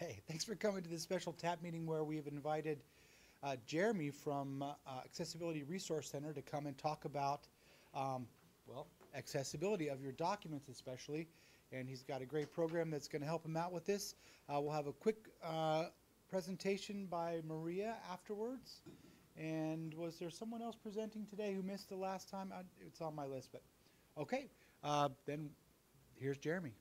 Okay, thanks for coming to this special TAP meeting where we've invited Jeremy from Accessibility Resource Center to come and talk about, well, accessibility of your documents especially. And he's got a great program that's going to help him out with this. We'll have a quick presentation by Maria afterwards. And was there someone else presenting today who missed the last time? It's on my list, but okay. Then here's Jeremy.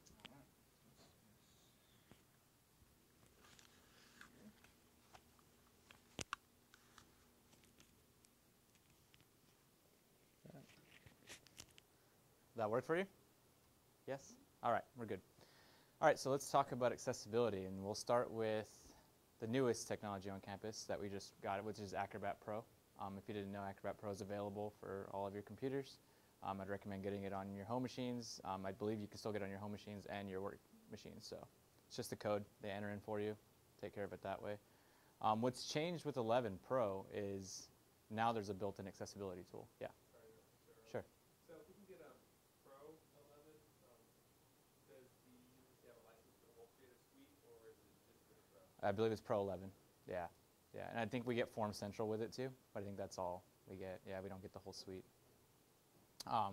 That work for you? Yes? All right, we're good. All right, so let's talk about accessibility, and we'll start with the newest technology on campus that we just got, which is Acrobat Pro. If you didn't know, Acrobat Pro is available for all of your computers. I'd recommend getting it on your home machines. I believe you can still get it on your home machines and your work machines, so it's just the code they enter in for you. Take care of it that way. What's changed with 11 Pro is now there's a built-in accessibility tool. Yeah. Sure. So if we can get a Pro 11, does the user have a license for the whole Creator Suite, or is it just for the Pro? I believe it's Pro 11. Yeah. Yeah, and I think we get Form Central with it too, but I think that's all we get. Yeah, we don't get the whole suite.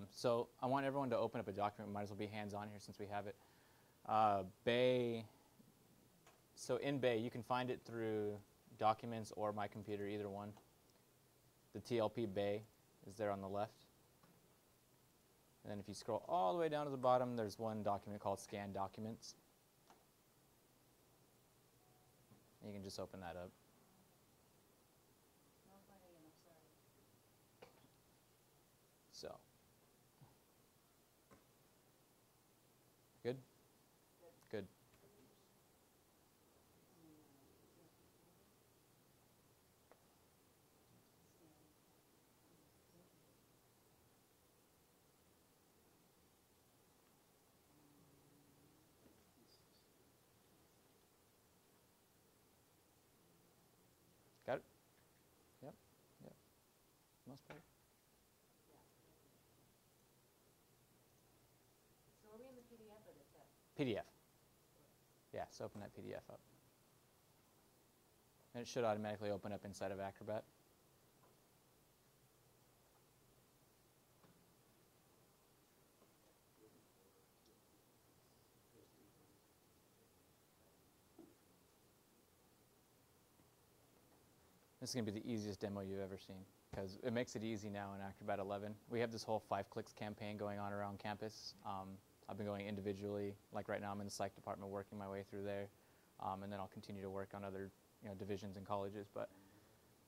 So I want everyone to open up a document. We might as well be hands-on here since we have it. Bay. So in Bay, you can find it through Documents or My Computer, either one. The TLP Bay is there on the left. And then if you scroll all the way down to the bottom, there's one document called Scan Documents. You can just open that up. So, good? Good. Got it? Yep. Yep. Most part. So are we in the PDF or the text? PDF. Yeah, so open that PDF up. And it should automatically open up inside of Acrobat. This is going to be the easiest demo you've ever seen because it makes it easy now in Acrobat 11. We have this whole 5 clicks campaign going on around campus. I've been going individually. Like right now I'm in the psych department working my way through there. And then I'll continue to work on other divisions and colleges. But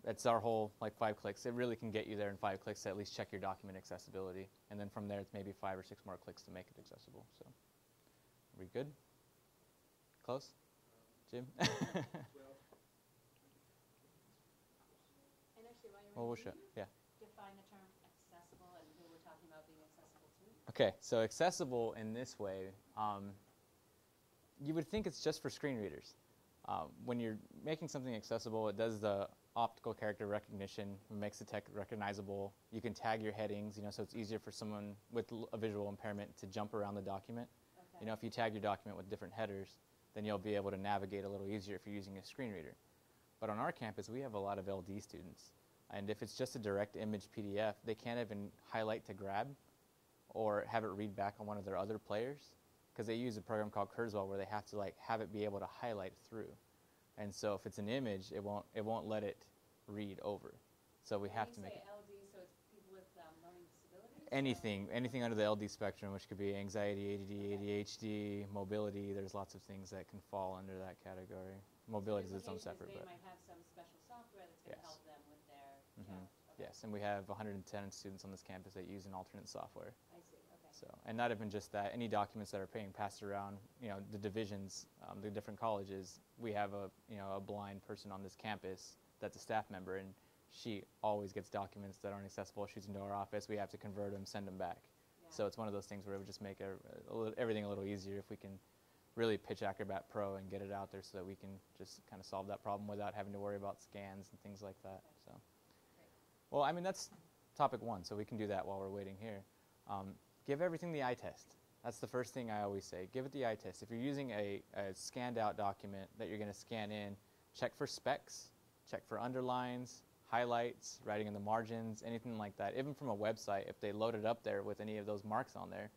that's our whole 5 clicks. It really can get you there in 5 clicks to at least check your document accessibility. And then from there it's maybe 5 or 6 more clicks to make it accessible. So are we good? Close? Jim? Well, we'll show. Yeah. Define the term accessible and who we're talking about being accessible to. Okay, so accessible in this way, you would think it's just for screen readers. When you're making something accessible, it does the optical character recognition, it makes the text recognizable. You can tag your headings, so it's easier for someone with a visual impairment to jump around the document. Okay. If you tag your document with different headers, then you'll be able to navigate a little easier if you're using a screen reader. But on our campus, we have a lot of LD students. And if it's just a direct image PDF, they can't even highlight to grab or have it read back on one of their other players because they use a program called Kurzweil where they have to have it be able to highlight through. And so if it's an image, it won't let it read over. So we have to make it. LD, so it's people with learning disabilities? Anything under the LD spectrum, which could be anxiety, ADD, ADHD, mobility. There's lots of things that can fall under that category. Mobility is its own separate. They but might have some special software that's going to help them with their. Mm-hmm. Okay. Yes, and we have 110 students on this campus that use an alternate software. I see. Okay. So, and not even just that, any documents that are being passed around, the divisions, the different colleges, we have a blind person on this campus that's a staff member, and she always gets documents that aren't accessible. She's into our office. We have to convert them, send them back. Yeah. So it's one of those things where it would just make everything a little easier if we can really pitch Acrobat Pro and get it out there so that we can just kind of solve that problem without having to worry about scans and things like that. So, well, I mean, that's topic 1, so we can do that while we're waiting here. Give everything the eye test. That's the first thing I always say. Give it the eye test. If you're using a scanned out document that you're going to scan in, check for specs, check for underlines, highlights, writing in the margins, anything like that. Even from a website, if they load it up there with any of those marks on there,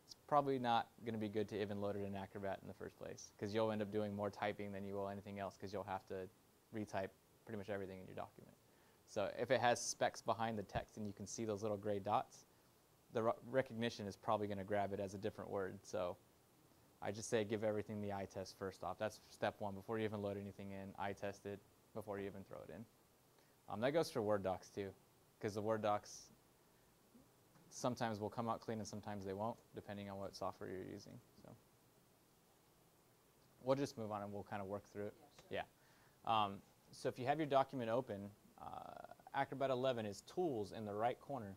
it's probably not going to be good to even load it in Acrobat in the first place, because you'll end up doing more typing than you will anything else, because you'll have to retype pretty much everything in your document. So if it has specs behind the text and you can see those little gray dots, the recognition is probably going to grab it as a different word. So I just say give everything the eye test first off. That's step one. Before you even load anything in, eye test it before you even throw it in. That goes for Word docs too, because the Word docs sometimes will come out clean and sometimes they won't, depending on what software you're using. So we'll just move on and we'll kind of work through it. Yeah, sure. Yeah. So if you have your document open, Acrobat 11 is Tools in the right corner.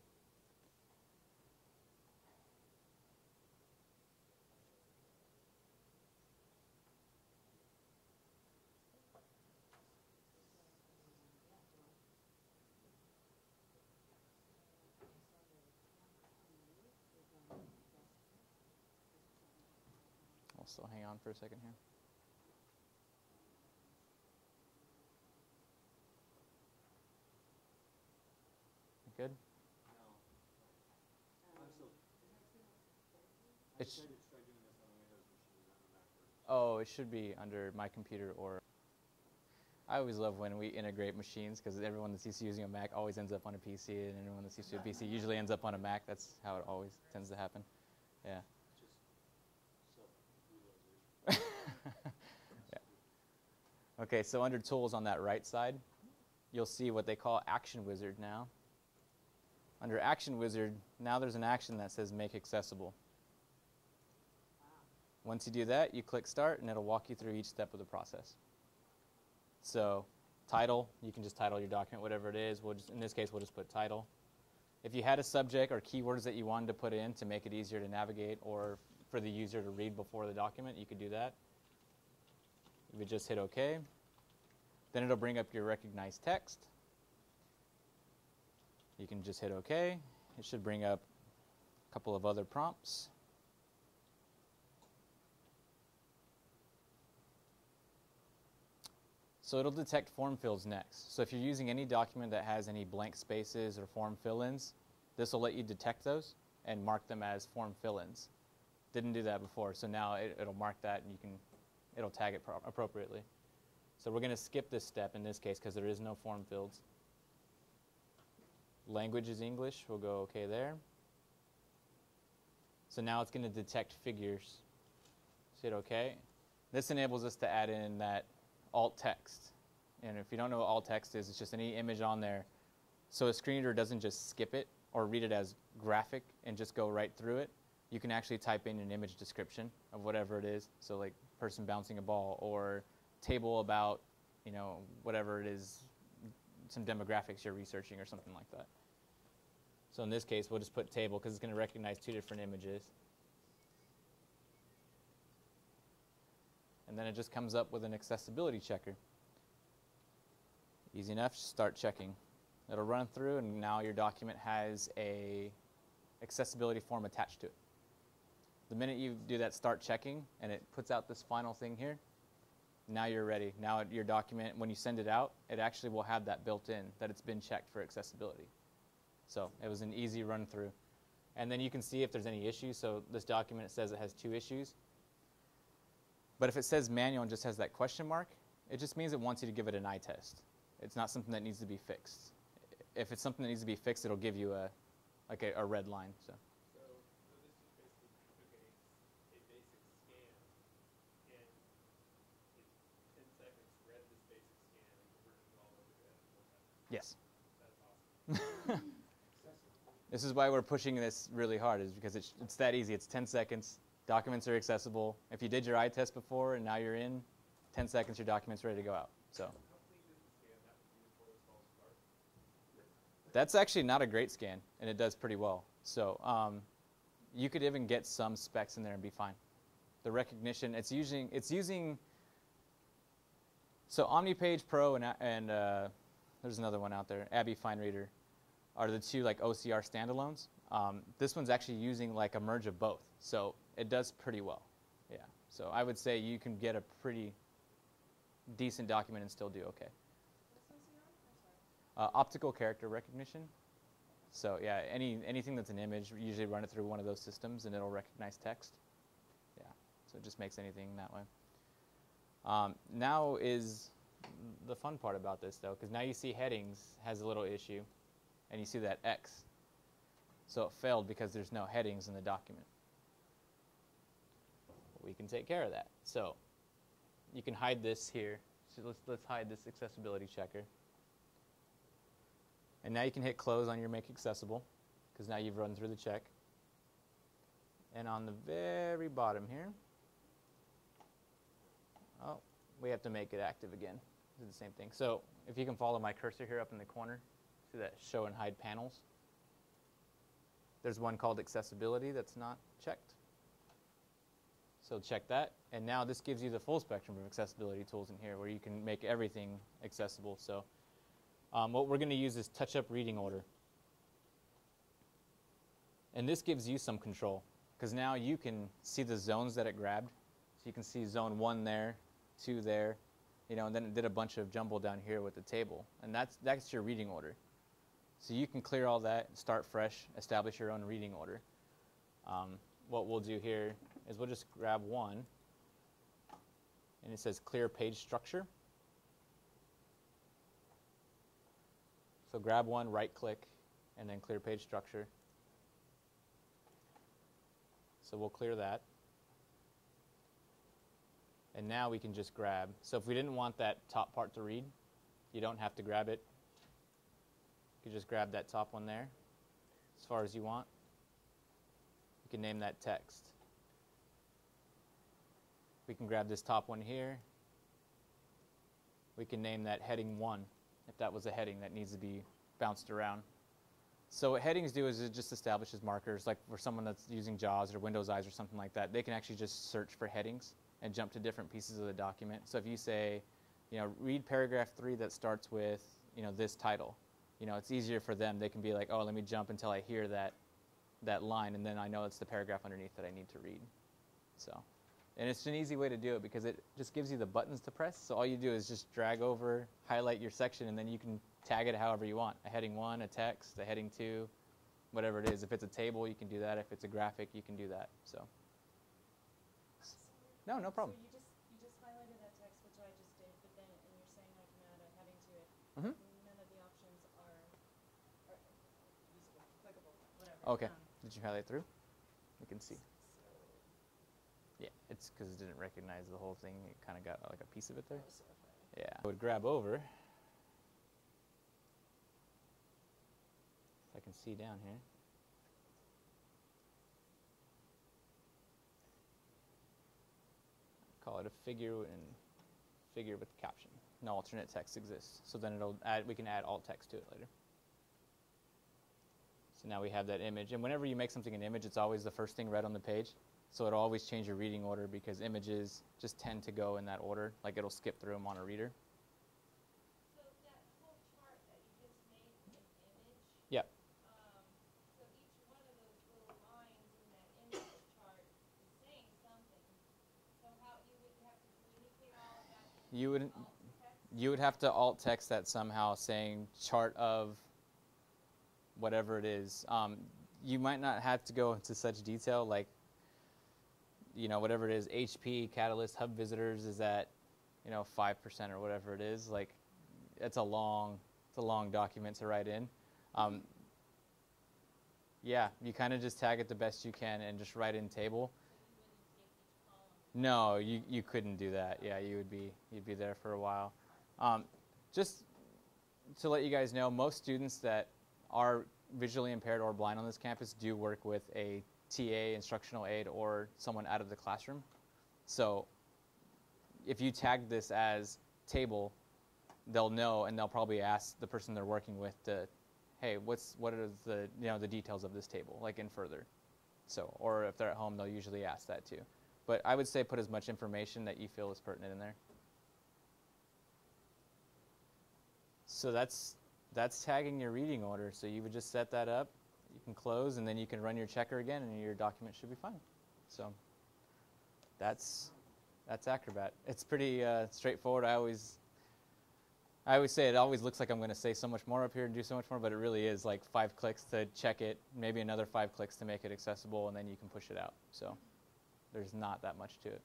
So hang on for a second here. Good? No. I'm still. I It's tried to try doing this on a Windows machine, not a Mac version. oh, it should be under my computer or. I always love when we integrate machines, because everyone that's used to using a Mac always ends up on a PC, and everyone that's used to a PC usually ends up on a Mac. That's how it always tends to happen. Yeah. Just self-realization. Yeah. Okay, so under Tools on that right side, you'll see what they call Action Wizard now. Under Action Wizard, now there's an action that says Make Accessible. Once you do that, you click Start, and it'll walk you through each step of the process. So, title, you can just title your document, whatever it is. In this case, we'll just put title. If you had a subject or keywords that you wanted to put in to make it easier to navigate or for the user to read before the document, you could do that. You would just hit OK. Then it'll bring up your recognized text. You can just hit OK. It should bring up a couple of other prompts. So it'll detect form fields next. So if you're using any document that has any blank spaces or form fill-ins, this will let you detect those and mark them as form fill-ins. Didn't do that before, so now it'll mark that and it'll tag it appropriately. So we're going to skip this step in this case because there is no form fields. Language is English. We'll go OK there. So now it's going to detect figures. So hit OK. This enables us to add in that alt text. And if you don't know what alt text is, it's just any image on there. So a screen reader doesn't just skip it or read it as graphic and just go right through it. You can actually type in an image description of whatever it is. So like person bouncing a ball or table about, whatever it is, some demographics you're researching or something like that. So in this case, we'll just put table because it's going to recognize two different images. And then it just comes up with an accessibility checker. Easy enough, just start checking. It'll run through, and now your document has a accessibility form attached to it. The minute you do that start checking, and it puts out this final thing here, now you're ready. Now your document, when you send it out, it actually will have that built in, that it's been checked for accessibility. So it was an easy run through. And then you can see if there's any issues. So this document, it says it has 2 issues. But if it says manual and just has that question mark, it just means it wants you to give it an eye test. It's not something that needs to be fixed. If it's something that needs to be fixed, it'll give you a red line. So So this is basically took a basic scan, and in 10 seconds read this basic scan and converted it all over to editable text. yes. That's awesome. This is why we're pushing this really hard, is because it's that easy. It's 10 seconds. Documents are accessible. If you did your eye test before and now you're in, 10 seconds, your document's ready to go out. So How clean does the scan have to be before this all starts? that's actually not a great scan, and it does pretty well. So you could even get some specs in there and be fine. The recognition, it's using. So OmniPage Pro and there's another one out there, Abby Fine Reader, are the two like OCR standalones. This one's actually using like a merge of both. So it does pretty well. Yeah. So I would say you can get a pretty decent document and still do okay. Optical character recognition. So yeah, anything that's an image, usually run it through one of those systems and it'll recognize text. Yeah, so it just makes anything that way. Now is the fun part about this though, because now you see headings has a little issue, and you see that X. So it failed because there's no headings in the document. We can take care of that. So you can hide this here. So let's hide this accessibility checker. And now you can hit close on your make accessible, because now you've run through the check. And on the very bottom here, oh, we have to make it active again. Do the same thing. So if you can follow my cursor here up in the corner, see that show and hide panels? There's one called accessibility that's not checked. So check that. And now this gives you the full spectrum of accessibility tools in here where you can make everything accessible. So what we're going to use is touch-up reading order. And this gives you some control, because now you can see the zones that it grabbed. So you can see zone 1 there, 2 there, and then it did a bunch of jumble down here with the table. And that's your reading order. So you can clear all that, start fresh, establish your own reading order. What we'll do here is we'll just grab one, and it says clear page structure. So grab one, right click, and then clear page structure. So we'll clear that. And now we can just grab. So if we didn't want that top part to read, you don't have to grab it. You can just grab that top one there as far as you want. You can name that text. We can grab this top one here. We can name that heading 1 if that was a heading that needs to be bounced around. So what headings do is it just establishes markers, like for someone that's using JAWS or Windows Eyes or something like that, they can actually just search for headings and jump to different pieces of the document. So if you say, read paragraph 3 that starts with, this title, it's easier for them. They can be like, oh, let me jump until I hear that line, and then I know it's the paragraph underneath that I need to read. So. And it's an easy way to do it because it just gives you the buttons to press. So all you do is just drag over, highlight your section, and then you can tag it however you want. A heading 1, a text, a heading 2, whatever it is. If it's a table, you can do that. If it's a graphic, you can do that. So. No problem. So you just highlighted that text, which I just did, but then and you're saying I can add a heading to it. Mm-hmm. None of the options are usable, clickable, whatever. Okay. Did you highlight through? You can see. Yeah, it's because it didn't recognize the whole thing. It kind of got like a piece of it there. Yeah. I would grab over. If I can see down here. Call it a figure and figure with caption. No alternate text exists. So then we can add alt text to it later. So now we have that image. And whenever you make something an image, it's always the first thing read on the page. So it'll always change your reading order because images just tend to go in that order. Like it'll skip through them on a reader. So that whole chart that you just made an image. Yeah. So each one of those little lines in that image chart is saying something. So how you would have to communicate all of that? You would have to alt text that somehow, saying chart of whatever it is. You might not have to go into such detail, like whatever it is, HP, Catalyst, Hub visitors is at 5% or whatever it is. Like it's a long document to write in. Yeah, you kind of just tag it the best you can and just write in table. No, you couldn't do that. Yeah, you'd be there for a while. Just to let you guys know, most students that are visually impaired or blind on this campus do work with a TA, instructional aide, or someone out of the classroom. So if you tag this as table, they'll know, and they'll probably ask the person they're working with to, hey, what are the the details of this table, like in further. So, or if they're at home, they'll usually ask that too. But I would say put as much information that you feel is pertinent in there. So that's tagging your reading order. So you would just set that up. You can close, and then you can run your checker again, and your document should be fine. So that's Acrobat. It's pretty straightforward. I always say it always looks like I'm going to say so much more up here and do so much more, but it really is like 5 clicks to check it, maybe another 5 clicks to make it accessible, and then you can push it out. So there's not that much to it.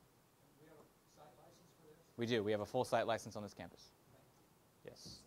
We have a site license for this? We do. We have a full site license on this campus. Yes.